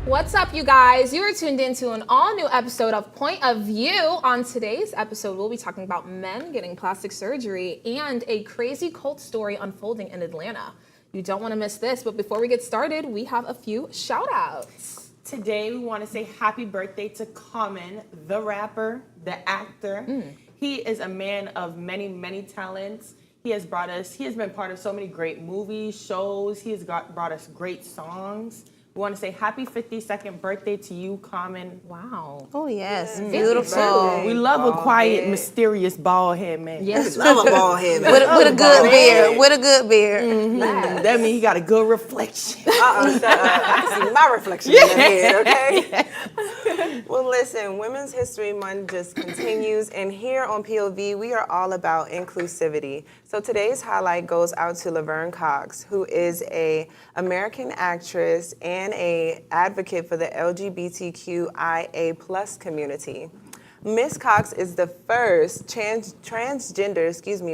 What's up, you guys? You are tuned into an all-new episode of Point of View. On today's episode, we'll be talking about men getting plastic surgery and a crazy cult story unfolding in Atlanta. You don't want to miss this, but before we get started, we have a few shout-outs. Today, we want to say happy birthday to Common, the rapper, the actor. He is a man of many, many talents. He has been part of so many great movies, shows. He has brought us great songs. We want to say happy 52nd birthday to you, Common. Wow. Oh, yes. Beautiful. We love a quiet, mysterious, bald head man. Yes. Love a bald head man. With a good beard. With a good beard. Yes. That means he got a good reflection. Shut up. I can see my reflection in your head, okay? Well, listen, Women's History Month just continues, and here on POV, we are all about inclusivity. So today's highlight goes out to Laverne Cox, who is an American actress and an advocate for the LGBTQIA+ community. Miss Cox is the first transgender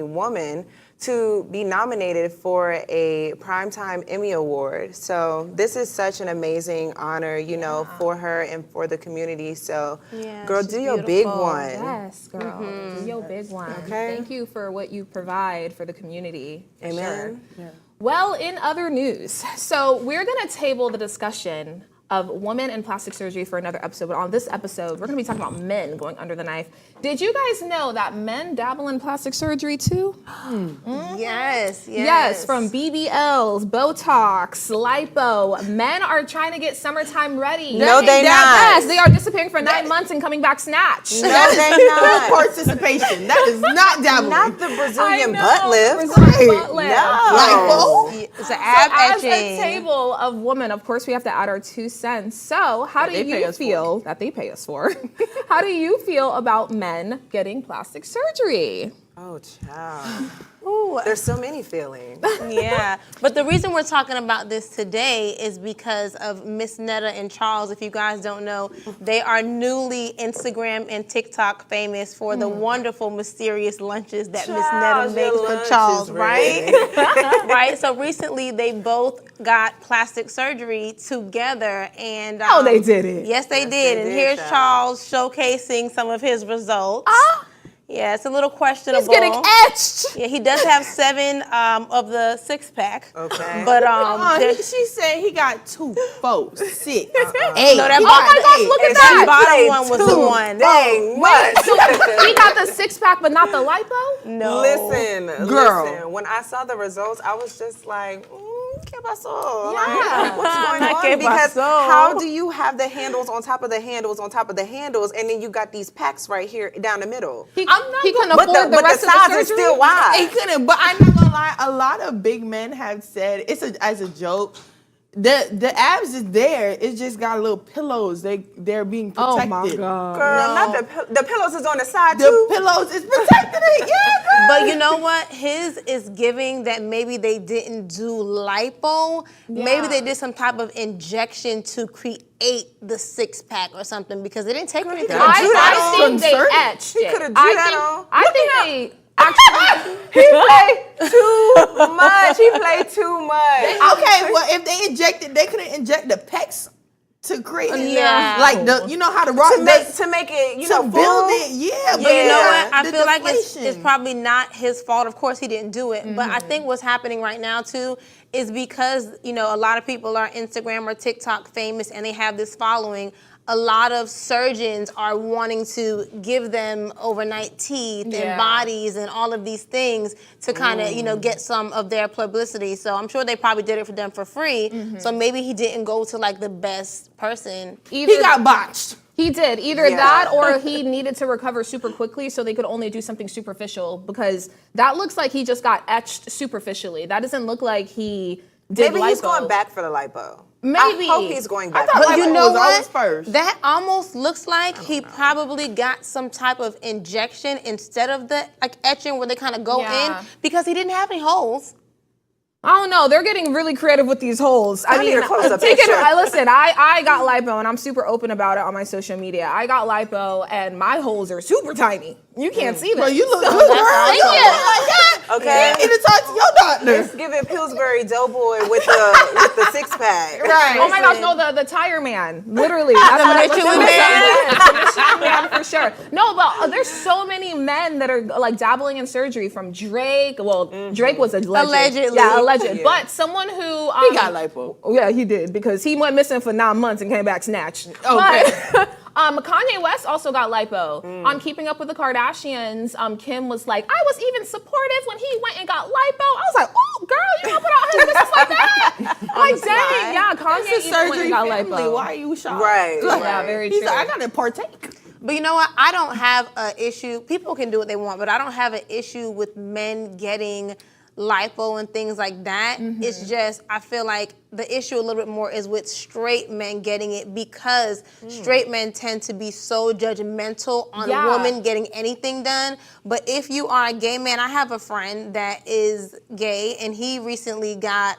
woman to be nominated for a Primetime Emmy Award. So this is such an amazing honor, for her and for the community. So, girl, do your big one. Yes, girl. Do your big one. Okay. Thank you for what you provide for the community. For Amen. Sure. Yeah. Well, in other news, so we're going to table the discussion of women and plastic surgery for another episode. But on this episode, we're going to be talking about men going under the knife. Did you guys know that men dabble in plastic surgery too? Yes. Yes, from BBLs, Botox, lipo. Men are trying to get summertime ready. No, they not. Yes, they are disappearing for 9 months and coming back snatched. No, they not. Participation. That is not dabbling. Not the Brazilian I know, butt lift. Brazilian butt lift. No. It's an ab As a etching. table of women, of course, we have to add our 2 cents. So, how do you feel that they pay us for? How do you feel about men getting plastic surgery? Oh, child. Ooh, there's so many feelings. Yeah. But the reason we're talking about this today is because of Miss Netta and Charles. If you guys don't know, they are newly Instagram and TikTok famous for the wonderful, mysterious lunches that Miss Netta makes for Charles, right? Right? So recently, they both got plastic surgery together. And They did it. Yes, they did. And here's child. Charles showcasing some of his results. Yeah, it's a little questionable. He's getting etched. Yeah, he does have 7 of the 6-pack. Okay. But She said he got 2, 4, 6, 8. No, that Oh my gosh, look at that that. bottom one was the one. Dang, He got the 6-pack, but not the lipo? No. Listen, when I saw the results, I was just like, ¿qué pasó? Yeah. What's going ¿Qué on? Because pasó? how do you have the handles on top of the handles on top of the handles, and then you got these packs right here down the middle? He couldn't But afford the rest of the size surgery? is still wide. He couldn't, but I'm not gonna lie. A lot of big men have said as a joke. The abs is there. It just got little pillows. They're being protected. Oh my God. Girl, not the pillows is on the side The too. pillows is protecting it. Yeah, girl. But you know what? His is giving that maybe they didn't do lipo. Maybe they did some type of injection to create the 6-pack or something because they didn't take anything. I think they Concerning. etched it. He coulda drew that on. I think they actually. He played too much. He played too much. Okay, well, if they injected, they couldn't inject the pecs to create it. Yeah. Like how the rock To make it, to full. build it. Yeah, But you know what? I the feel like it's deflation. probably not his fault. Of course, he didn't do it. But I think what's happening right now, too, is because, a lot of people are Instagram or TikTok famous and they have this following. A lot of surgeons are wanting to give them overnight teeth and bodies and all of these things to kind of, get some of their publicity. So I'm sure they probably did it for them for free. So maybe he didn't go to like the best person. He got botched. He did. Either that or he needed to recover super quickly so they could only do something superficial because that looks like he just got etched superficially. That doesn't look like he did Maybe he's lipo. going back for the lipo. Maybe. I hope he's going back. But you know was always what? first. That almost looks like he probably got some type of injection instead of the etching where they kind of go in because he didn't have any holes. I don't know. They're getting really creative with these holes. I need a close-up take it. picture. Listen, I got lipo, and I'm super open about it on my social media. I got lipo, and my holes are super tiny. You can't see them. Bro, you look good, girl. Thank You you. look like that. Okay. You need to talk to your doctor. It's giving Pillsbury Doughboy with the six pack. Right. Oh my gosh, no, the tire man. Literally. That's what I Michelin The Michelin man for sure. No, but there's so many men that are like dabbling in surgery, from Drake. Well, Drake was alleged. Allegedly. Yeah, alleged. Yeah. But someone who He got lipo. Yeah, he did, because he went missing for 9 months and came back snatched. Okay. But, Kanye West also got lipo. On Keeping Up with the Kardashians, Kim was like, I was even supportive when he went and got lipo. I was like, oh, girl, you don't put out his business like that. Like, dang, yeah, Kanye It's a even went surgery and got family. lipo. Why are you shocked? Right. Yeah, very He's true. like, I gotta partake. But you know what? I don't have an issue. People can do what they want, but I don't have an issue with men getting lipo and things like that. It's just, I feel like the issue a little bit more is with straight men getting it, because straight men tend to be so judgmental on Yeah. a woman getting anything done. But if you are a gay man, I have a friend that is gay, and he recently got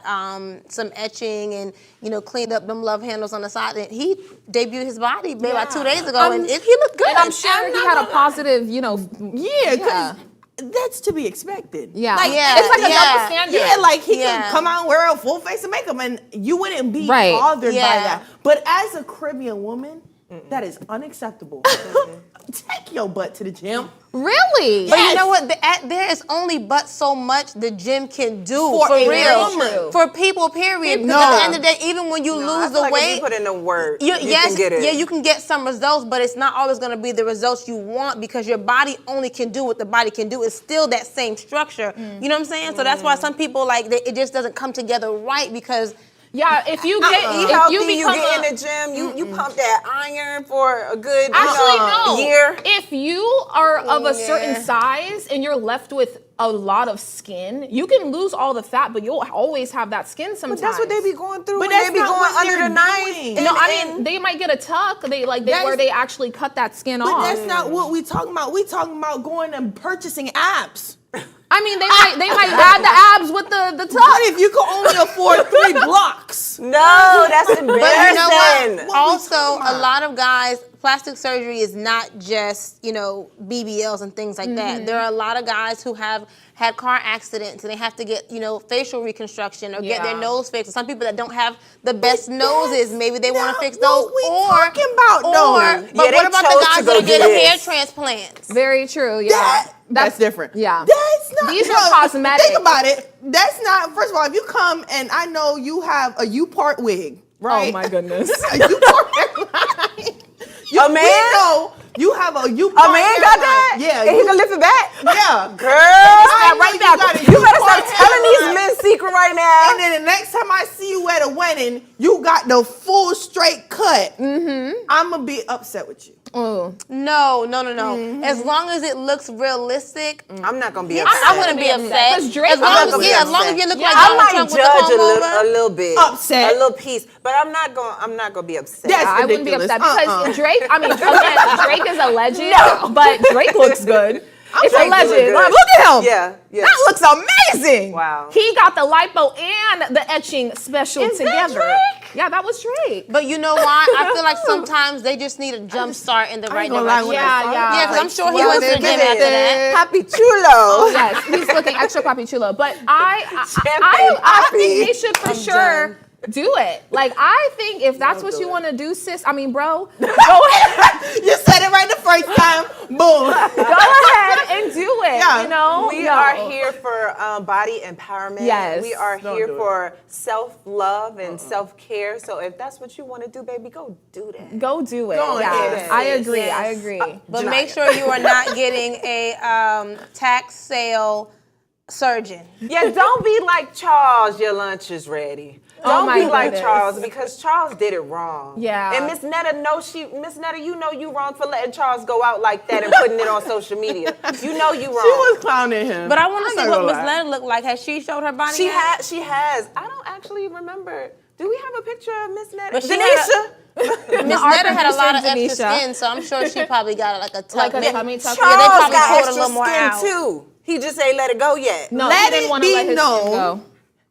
some etching and, you know, cleaned up them love handles on the side. And he debuted his body maybe like 2 days ago, and he looked good. And I'm sure he had a positive, you know. Yeah, because that's to be expected. Yeah. Like, Yeah. It's like a Yeah. double standard. Yeah, like he Yeah. can come out and wear a full face of makeup and you wouldn't be Right. bothered by Yeah. that. But as a Caribbean woman, that is unacceptable. Take your butt to the gym. Really? But you know what? There is only but so much the gym can do For for a real. woman. For people, period. Because No. at the end of the day, even when you No, I lose feel the like weight, if you put in the work, you can get it. yeah, you can get some results, but it's not always going to be the results you want, because your body only can do what the body can do. It's still that same structure. You know what I'm saying? So that's why some people, like, it just doesn't come together right, because Yeah, if you get, Eat if healthy, you you become get a- in the gym, you pump that iron for a good Actually, no. year. If you are of a certain Yeah. size and you're left with a lot of skin, you can lose all the fat, but you'll always have that skin sometimes. But that's what they be going through. But But that's they be not going what under they're the knife. doing. No, I mean, they might get a tuck. Where they actually cut that skin But off. that's not what we talking about. We talking about going and purchasing apps. I mean, they might add the abs with the tuck. What if you could only afford 3 blocks? No, that's embarrassing. But you know what? What we Also, talking a about? lot of guys, plastic surgery is not just, you know, BBLs and things like that. There are a lot of guys who have had car accidents and they have to get, you know, facial reconstruction or get their Yeah. nose fixed. Some people that don't have the best noses, maybe they want not to fix what those. we talking about, though. But Yeah, they what about the chose to guys go that are do getting this. hair transplants? Very true. Yeah, That's different. Yeah. That's not. These are no, cosmetic. Think about it. That's not. First of all, if you come and I know you have a U-part wig, right? Oh my goodness. A U-part hairline. A man? We know you have a U-part A man got that? hairline. Yeah. And he can lift it back? Yeah. Girl, I stop know right you now. got a You better stop U-part telling these hairline. men's secret right now. And then the next time I see you at a wedding, you got the full straight cut. I'm gonna be upset with you. Oh. No. As long as it looks realistic, I'm not gonna be upset. I wouldn't be upset. 'Cause Drake- As long I'm not as, gonna be as upset. long as you look Yeah, like I Donald might Trump with the judge comb over. a little bit, Upset. a little piece, but I'm not gonna be upset. That's I wouldn't be ridiculous. upset because Drake. I mean, again, Drake is a legend, but Drake looks good. It's a Drake look legend. good. Like, look at him. Yeah. That looks amazing. Wow. He got the lipo and the etching special Is that together. Drake? Yeah, that was Drake. But you know why? I feel like sometimes they just need a jump start in the right ain't gonna lie, direction. when I Yeah, saw yeah. it, Yeah, because I'm sure he Well, went to the look gym at after that. Happy chulo. Yes, he's looking extra papi chulo. But I Champagne think papi. they should for sure do it. Like, I think if that's what you want to do, sis, I mean, bro, go ahead. You said it right the first time. Boom. Go ahead and do it. Yeah. You know? We No. are here for body empowerment. Yes. We are Don't here do it. for self-love and self-care. So if that's what you want to do, baby, go do that. Go do it. Go Yeah, ahead. I agree. Yes. I agree. But make sure you are not getting a tax sale surgeon. Yeah, don't be like Charles, your lunch is ready. Don't my be like goodness. Charles because Charles did it wrong. Yeah. And Miss Netta, you know you wrong for letting Charles go out like that and putting it on social media. You know you wrong. She was clowning him. But I want to I'm see not what gonna Miss lie. Leonard looked like. Has she showed her body She yet? has. I don't actually remember. Do we have a picture of Miss Netta? But she Denisha? Miss Our Netta had a lot of producer, extra Denisha. skin, so I'm sure she probably got like a tuck. Like a Yeah. tummy tuck. Yeah, they Charles probably got pulled a extra little more skin out. too. He just ain't let it go yet. No, Let he didn't it want to be let his skin known go.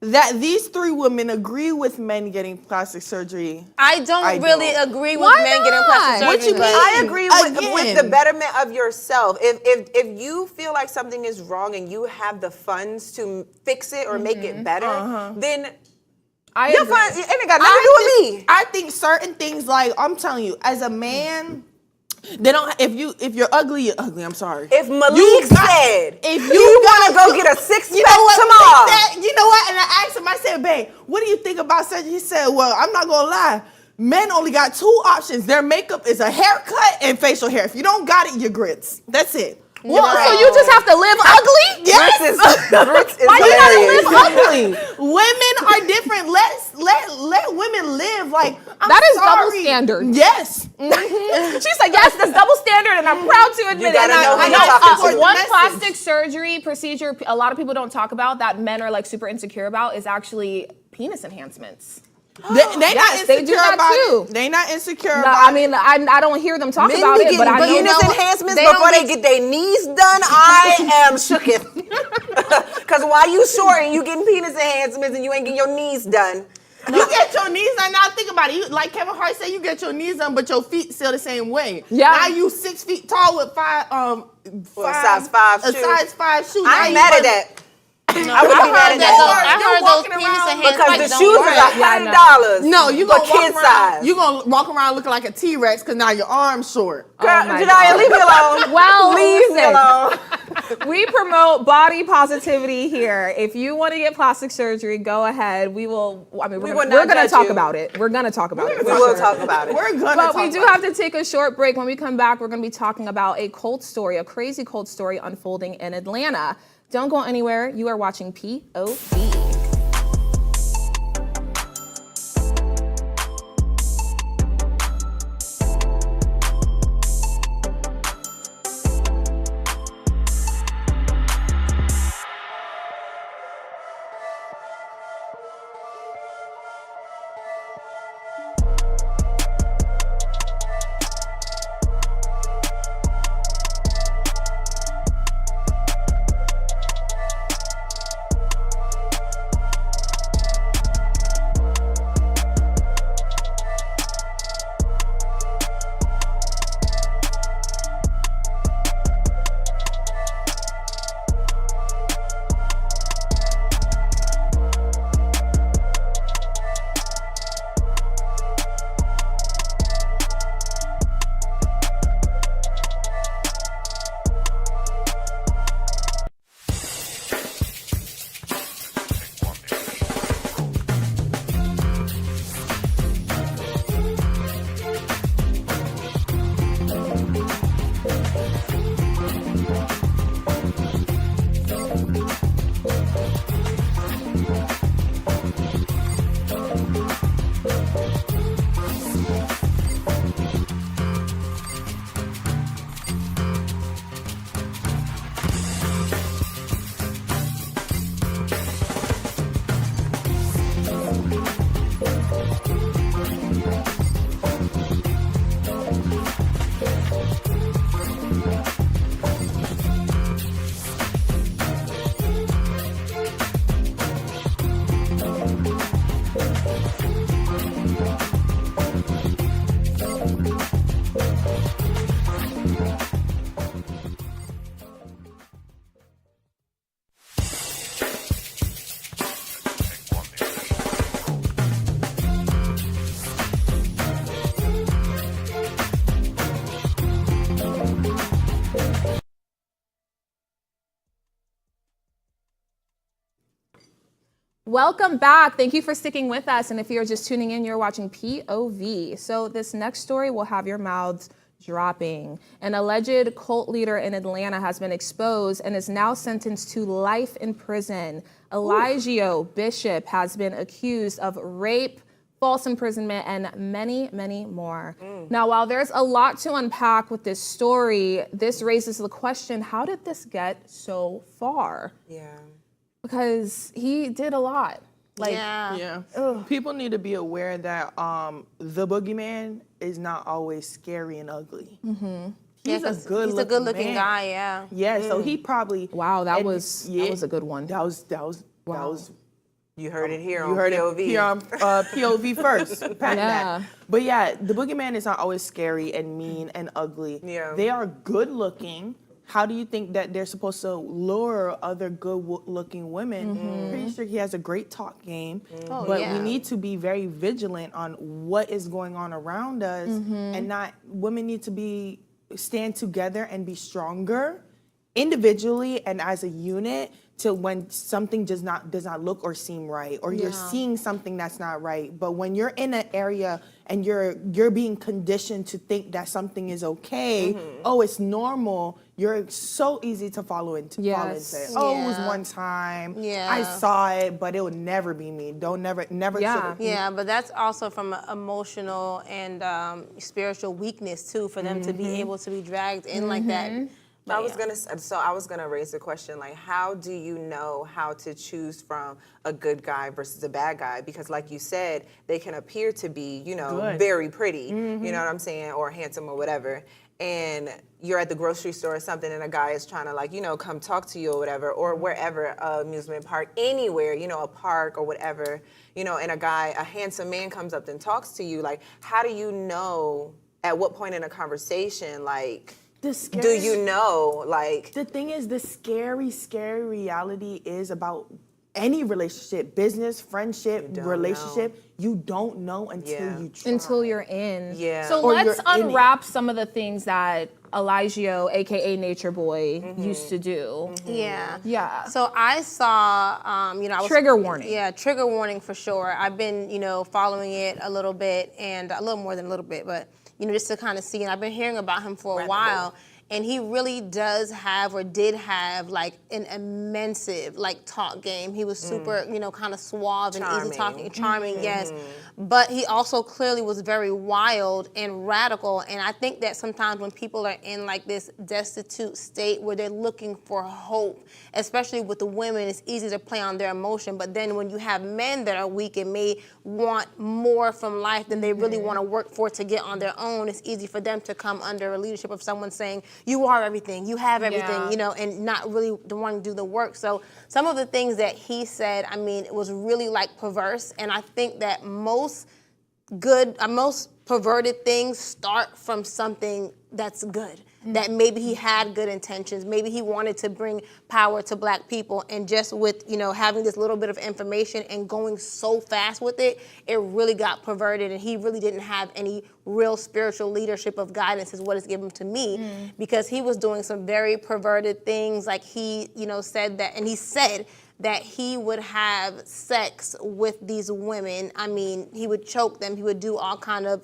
that these three women agree with men getting plastic surgery. I don't really agree with Why men getting plastic not? surgery. What you but- mean? I agree with Again. the betterment of yourself. If you feel like something is wrong and you have the funds to fix it or make it better, then you're agree. fine. It ain't got nothing to do with me. I think certain things, like I'm telling you, as a man, they don't. If you're ugly, you're ugly. I'm sorry. If Malik said, if you want to go get a six-pack tomorrow, you know what? And I asked him. I said, "Babe, what do you think about surgery?" He said, "Well, I'm not gonna lie. Men only got two options. Their makeup is a haircut and facial hair. If you don't got it, you're grits. That's it." Well, so you just have to live ugly? Yes. Grits is Why you gotta hilarious. live ugly? Women are different. Let women live. Like, I'm That is double sorry. standard. Yes. She's like, yes, that's double standard, and I'm proud to admit it. gotta And know who I you're talking to. one Message. plastic surgery procedure a lot of people don't talk about that men are like super insecure about is actually penis enhancements. They not Yes, they do insecure that about too. it. They not insecure No, about I mean, I don't hear them talk Men about be it, but getting I penis know enhancements they don't before they get- get their knees done. I am shooketh. Because while you short and you getting penis enhancements and you ain't getting your knees done. You get your knees done. Now think about it. You, like Kevin Hart said, you get your knees done, but your feet still the same way. Yeah. Now you 6 feet tall with size 5 a shoe. size 5 shoe. I Now ain't you mad at want- that. No, I wouldn't be mad at that. I You're heard those walking penis around enhancements Because the don't shoes work. is $100. No, you for gonna walk kid around. size. You gonna walk around looking like a T-Rex because now your arm's short. Girl, my Jediah, God. leave me alone. Well, leave me listen. alone. We promote body positivity here. If you want to get plastic surgery, go ahead. We will. I mean, we're will going not to judge talk you. about it. We're going to talk about it. We for will sure. talk about it. We're gonna. But talk we do about have to take a short break. When we come back, we're going to be talking about a cult story, a crazy cult story unfolding in Atlanta. Don't go anywhere. You are watching POV. Welcome back. Thank you for sticking with us. And if you're just tuning in, you're watching POV. So this next story will have your mouths dropping. An alleged cult leader in Atlanta has been exposed and is now sentenced to life in prison. Elijah Bishop has been accused of rape, false imprisonment, and many, many more. Now, while there's a lot to unpack with this story, this raises the question, how did this get so far? Yeah. Because he did a lot. Yeah. People need to be aware that the boogeyman is not always scary and ugly. Mm-hmm. He's a good-looking man. guy. Yeah. Yeah, so he probably. Wow, that was a good one. That was You heard it here You on heard POV. it here on POV first. Patent Yeah. that. But yeah, the boogeyman is not always scary and mean and ugly. Yeah. They are good looking. How do you think that they're supposed to lure other good-looking women? Pretty sure he has a great talk game, Oh, but yeah. we need to be very vigilant on what is going on around us, and not. Women need to stand together and be stronger, individually and as a unit. To when something does not look or seem right, or you're seeing something that's not right. But when you're in an area and you're being conditioned to think that something is okay, oh, it's normal, you're so easy to fall into it. Oh, it was Yeah. one time. Yeah. I saw it, but it would never be me. Never. Yeah. Yeah, but that's also from an emotional and spiritual weakness too, for them to be able to be dragged in like that. But I was gonna raise the question, like, how do you know how to choose from a good guy versus a bad guy? Because like you said, they can appear to be, Good. very pretty, you know what I'm saying, or handsome or whatever. And you're at the grocery store or something, and a guy is trying to, come talk to you or whatever, or wherever, amusement park, anywhere, a park or whatever, and a handsome man comes up and talks to you. Like, how do you know at what point in a conversation, like, do you know, like... The thing is, the scary reality is about any relationship, business, friendship, relationship. You don't know until you try. Until you're in. Yeah. So Or let's you're in it. unwrap some of the things that Elijah, aka Nature Boy, used to do. Yeah. Yeah. So I saw, I was Trigger warning. Yeah, trigger warning for sure. I've been, following it a little bit, and a little more than a little bit, but just to kind of see. And I've been hearing about him for a while. And he really does have, or did have, like, an immense, like, talk game. He was super, kind of suave and easy talking, charming, yes. But he also clearly was very wild and radical. And I think that sometimes when people are in, like, this destitute state where they're looking for hope, especially with the women, it's easy to play on their emotion. But then when you have men that are weak and may want more from life than they really want to work for to get on their own, it's easy for them to come under a leadership of someone saying, you are everything, you have everything, and not really wanting to do the work. So some of the things that he said, it was really like perverse. And I think that most perverted things start from something that's good. That maybe he had good intentions, maybe he wanted to bring power to black people, and just with, having this little bit of information and going so fast with it, it really got perverted, and he really didn't have any real spiritual leadership of guidance is what it's given to me, because he was doing some very perverted things. Like he, said that, and he said that he would have sex with these women. He would choke them. He would do all kind of,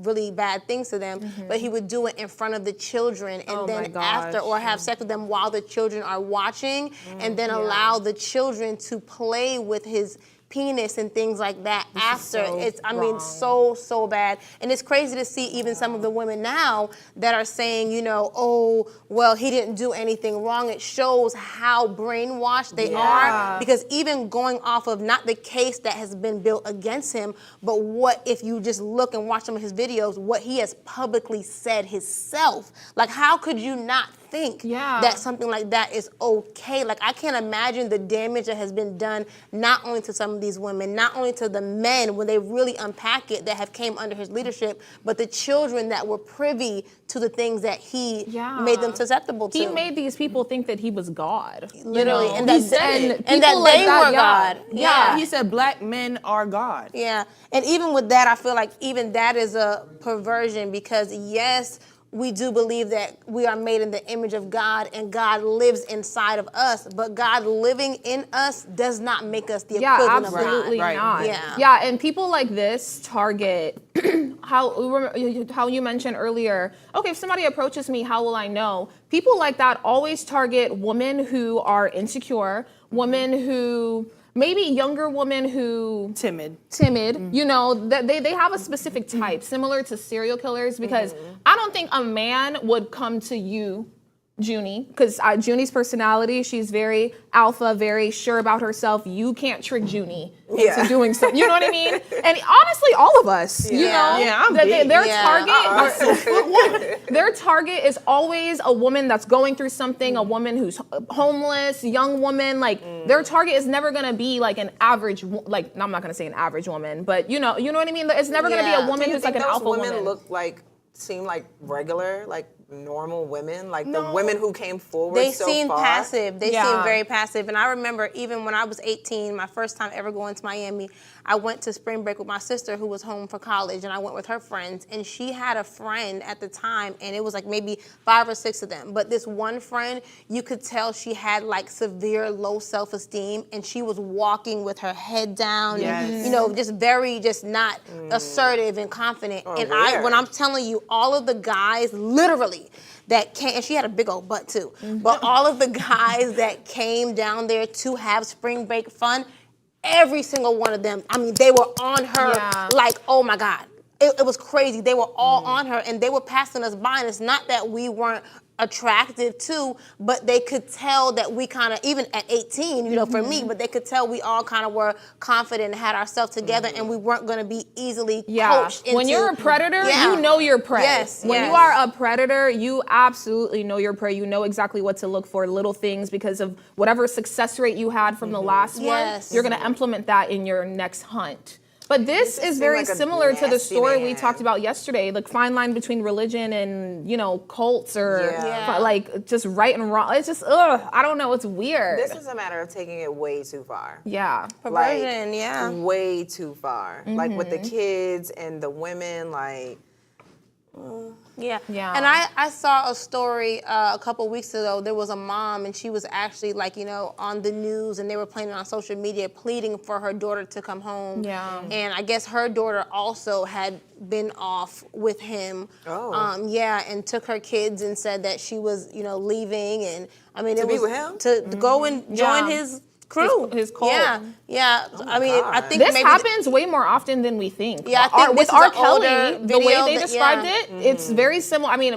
really bad things to them. But he would do it in front of the children, and then after, or have sex with them while the children are watching, and then allow the children to play with his penis and things like that after. It's so bad. And it's crazy to see even some of the women now that are saying, oh, well, he didn't do anything wrong. It shows how brainwashed they are, because even going off of not the case that has been built against him, but what if you just look and watch some of his videos, what he has publicly said himself. Like, how could you not think that something like that is okay? Like, I can't imagine the damage that has been done not only to some of these women, not only to the men when they really unpack it that have came under his leadership, but the children that were privy to the things that he made them susceptible to. He made these people think that he was God. Literally. And He that, said and that like they were God. Yeah, he said black men are God. Yeah, and even with that, I feel like even that is a perversion, because yes, we do believe that we are made in the image of God and God lives inside of us, but God living in us does not make us the equivalent of God. Absolutely not. Yeah, and people like this target how you mentioned earlier, okay, if somebody approaches me, how will I know? People like that always target women who are insecure, women who maybe younger women who timid. They have a specific type, similar to serial killers, because I don't think a man would come to you Junie, because Junie's personality, she's very alpha, very sure about herself. You can't trick Junie into doing something. You know what I mean? And honestly, all of us, you know, Yeah, I'm big. their Yeah. their target is always a woman that's going through something, a woman who's homeless, young woman. Like their target is never gonna be like an average, like I'm not gonna say an average woman, but you know what I mean. It's never gonna be a woman who's like an alpha women woman. look like seem like regular, like normal women, like the women who came forward They so seem far. passive. They Yeah. seem very passive. And I remember even when I was 18, my first time ever going to Miami, I went to spring break with my sister who was home for college, and I went with her friends. And she had a friend at the time, and it was like maybe 5 or 6 of them. But this one friend, you could tell she had like severe low self-esteem, and she was walking with her head down, and you know, just not assertive and confident. And when I'm telling you, all of the guys, literally, that came, and she had a big old butt too, but all of the guys that came down there to have spring break fun, every single one of them, I mean, they were on her like, oh my God. It was crazy. They were all on her, and they were passing us by, and it's not that we weren't attractive too, but they could tell that we kind of, even at 18, you know, for me, but they could tell we all kind of were confident and had ourselves together, and we weren't going to be easily coached into. When you're a predator, you know your prey. Yes, when you are a predator, you absolutely know your prey. You know exactly what to look for, little things, because of whatever success rate you had from the last one, you're going to implement that in your next hunt. But this is very like a similar to the nasty story we man. talked about yesterday, the fine line between religion and, you know, cults or like just right and wrong. It's just, I don't know. It's weird. This is a matter of taking it way too far. Yeah. Perversion, Way too far. Like with the kids and the women, like. Yeah. Yeah. And I saw a story a couple weeks ago. There was a mom, and she was actually like, you know, on the news, and they were playing it on social media, pleading for her daughter to come home. Yeah. And I guess her daughter also had been off with him. And took her kids and said that she was, you know, leaving. And I mean, it was be with him? to go and join his crew. His cult. Yeah. I mean, I think This maybe happens way more often than we think. Yeah, I think with this is R. an Kelly, older the way video they that- described yeah. it, it's very similar. I mean,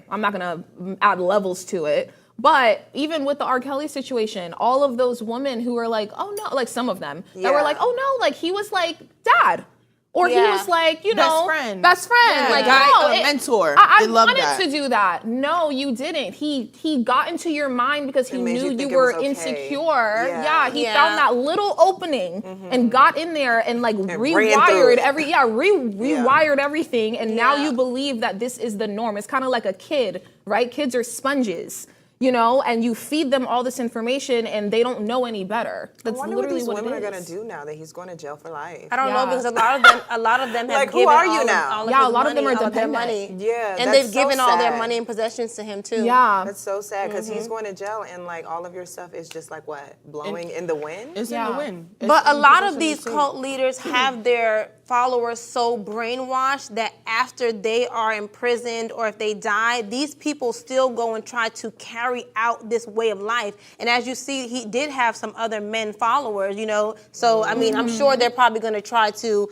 I'm not gonna add levels to it, but even with the R. Kelly situation, all of those women who were like, oh no, like some of them that were like, oh no, like he was like dad. Or he was like, you know, best friend. Yeah, like, a mentor. I They love wanted that. to do that. No, you didn't. He got into your mind because he made knew you you think it were was okay. insecure. Yeah. He found that little opening and got in there and like ran through rewired it. rewired everything. And now you believe that this is the norm. It's kind of like a kid, right? Kids are sponges. You know, and you feed them all this information and they don't know any better. I That's wonder what literally these what women it are gonna is. do now that he's going to jail for life. I don't know, Yeah. because a lot of them have Like, who given are you all now? of Yeah, his a lot of them money, are all of their dependent. money. Yeah, And that's they've so given all their sad. money and possessions to him too. Yeah. That's so sad because he's going to jail and like all of your stuff is just like what, blowing in the wind? It's in the wind. It's But a in lot the of these position to cult leaders have their followers so brainwashed that after they are imprisoned or if they die, these people still go and try to carry out this way of life. And as you see, he did have some other men followers, you know. So, I mean, I'm sure they're probably going to try to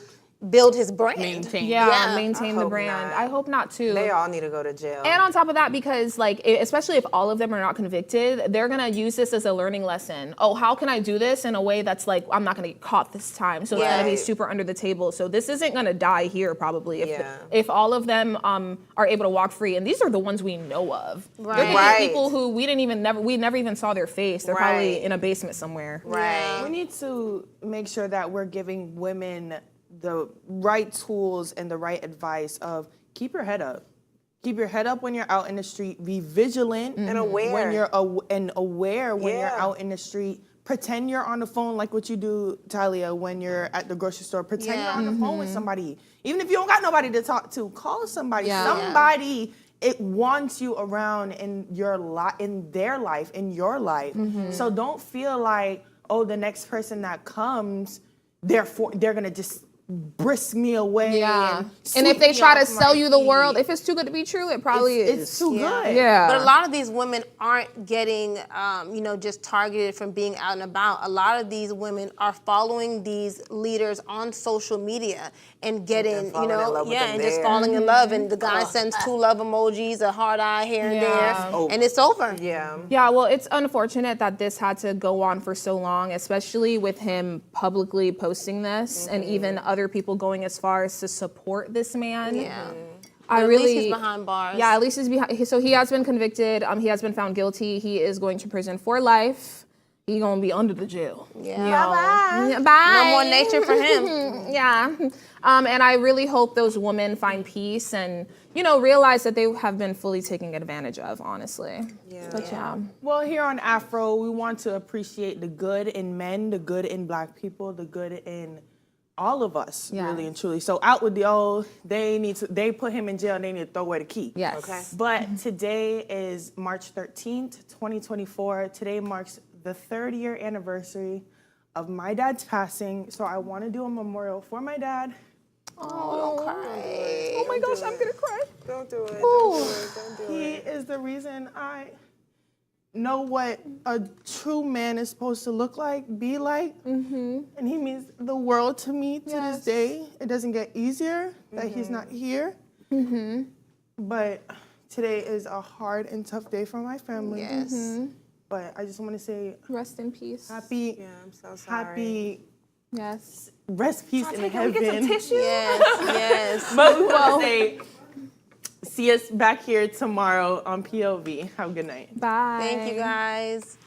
build his brand. maintain. Maintain the hope brand. not. I hope not too. They all need to go to jail. And on top of that, because like, especially if all of them are not convicted, they're gonna use this as a learning lesson. Oh, how can I do this in a way that's like, I'm not gonna get caught this time. So it's gonna be Right. super under the table. So this isn't gonna die here probably Yeah. if all of them are able to walk free. And these are the ones we know of. Right. There could be Right. people who we never even saw their face. They're probably Right. in a basement somewhere. Right. We need to make sure that we're giving women the right tools and the right advice of keep your head up. Keep your head up when you're out in the street. Be vigilant And aware. when you're aware when you're Yeah. out in the street. Pretend you're on the phone like what you do, Talia, when you're at the grocery store. Pretend you're on the phone with somebody. Even if you don't got nobody to talk to, call somebody. Somebody it wants you around in your in their life, in your life. So don't feel like, oh, the next person that comes, they're gonna just brisk me away. Yeah. And And if sweep they me try to off sell my you the feet. world, if it's too good to be true, it probably is. It's too Yeah. good. Yeah. But a lot of these women aren't getting, just targeted from being out and about. A lot of these women are following these leaders on social media and getting, falling in love with them and just there. falling in love. And the guy sends 2 love emojis, a heart eye here and Yeah. there, and it's over. Yeah. Yeah, well, it's unfortunate that this had to go on for so long, especially with him publicly posting this and even other people going as far as to support this man. Yeah. I At really, least he's behind bars. Yeah, at least he's behind. So he has been convicted. He has been found guilty. He is going to prison for life. He's gonna be under the jail. Yeah. Bye-bye. Yeah, bye. No more nature for him. Yeah. And I really hope those women find peace and, realize that they have been fully taken advantage of, honestly. Yeah. But yeah. Well, here on Afro, we want to appreciate the good in men, the good in Black people, the good in all of us, Yes. really and truly. So out with the they put him in jail and they need to throw away the key. Yes. Okay. But today is March 13th, 2024. Today marks the 3rd-year anniversary of my dad's passing. So I want to do a memorial for my dad. Oh, don't cry. Oh my gosh, I'm gonna cry. Don't do it. Ooh. Don't do it. Don't do He it. is the reason I know what a true man is supposed to look like, be like. And he means the world to me to Yes. this day. It doesn't get easier that he's not here. But today is a hard and tough day for my family. Yes. But I just want to say Rest in peace. happy, Yeah, I'm so sorry. happy Yes. rest peace in Can we get some heaven. tissue? Yes. Yes. But we want to say, see us back here tomorrow on POV. Have a good night. Bye. Thank you, guys.